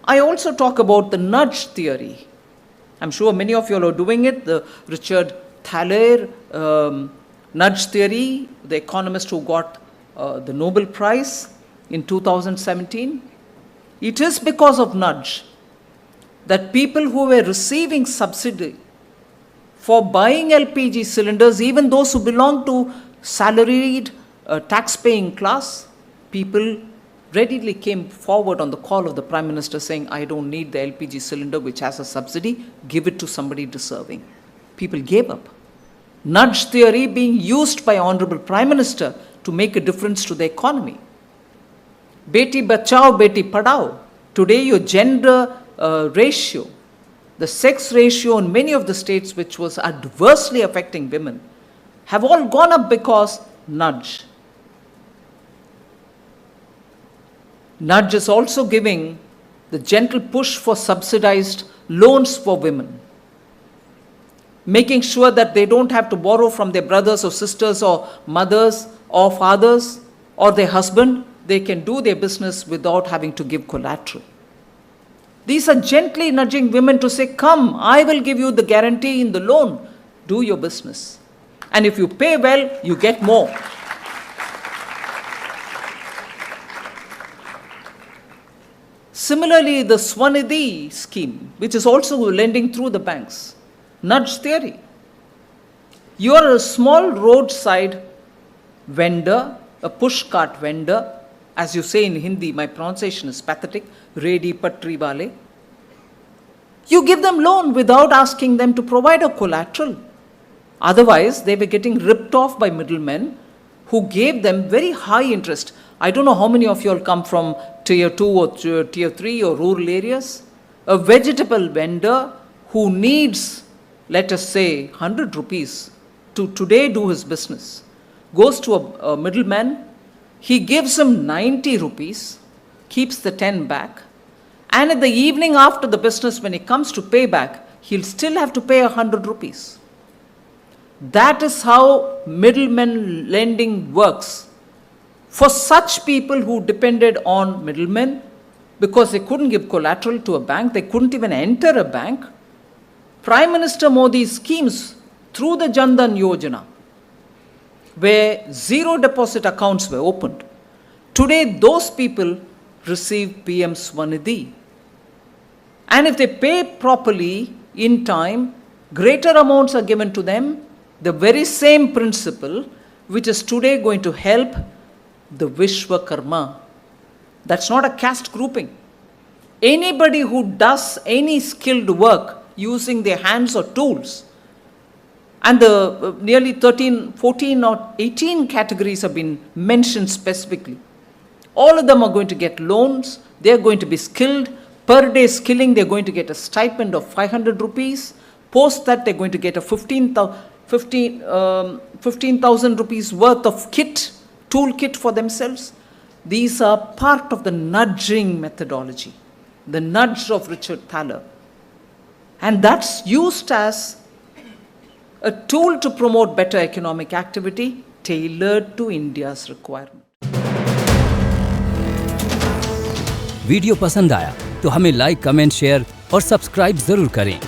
I also talk about the nudge theory. I'm sure many of you all are doing it. The Richard Thaler nudge theory, the economist who got the Nobel Prize in 2017. It is because of nudge that people who were receiving subsidy for buying LPG cylinders, even those who belong to salaried tax-paying class, people readily came forward on the call of the Prime Minister saying, I don't need the LPG cylinder which has a subsidy, give it to somebody deserving. People gave up. Nudge theory being used by Honorable Prime Minister to make a difference to the economy. Beti Bachao, Beti Padhao. Today your gender ratio, the sex ratio in many of the states which was adversely affecting women, have all gone up because nudge. Nudge is also giving the gentle push for subsidized loans for women, making sure that they don't have to borrow from their brothers or sisters or mothers or fathers or their husband. They can do their business without having to give collateral. These are gently nudging women to say, come, I will give you the guarantee in the loan. Do your business. And if you pay well, you get more. Similarly, the Swanidhi scheme, which is also lending through the banks. Nudge theory. You are a small roadside vendor, a push cart vendor. As you say in Hindi, my pronunciation is pathetic. Redi patri wale. You give them loan without asking them to provide a collateral. Otherwise, they were getting ripped off by middlemen who gave them very high interest. I don't know how many of you all come from tier 2 or tier 3 or rural areas. A vegetable vendor who needs, let us say, 100 rupees to today do his business, goes to a middleman, he gives him 90 rupees, keeps the 10 back, and in the evening after the business, when he comes to pay back, he'll still have to pay 100 rupees. That is how middlemen lending works. For such people who depended on middlemen, because they couldn't give collateral to a bank, they couldn't even enter a bank, Prime Minister Modi's schemes through the Jan Dhan Yojana, where zero deposit accounts were opened. Today, those people receive PM Swanidhi. And if they pay properly in time, greater amounts are given to them. The very same principle which is today going to help the Vishwakarma. That's not a caste grouping. Anybody who does any skilled work using their hands or tools, and the nearly 14 or 18 categories have been mentioned specifically. All of them are going to get loans. They are going to be skilled. Per day skilling, they're going to get a stipend of 500 rupees. Post that, they're going to get a 15,000 rupees worth of tool kit for themselves. These are part of the nudging methodology, the nudge of Richard Thaler. And that's used as a tool to promote better economic activity tailored to India's requirement. Video पसंद आया तो हमें like, comment, share और subscribe जरूर करें।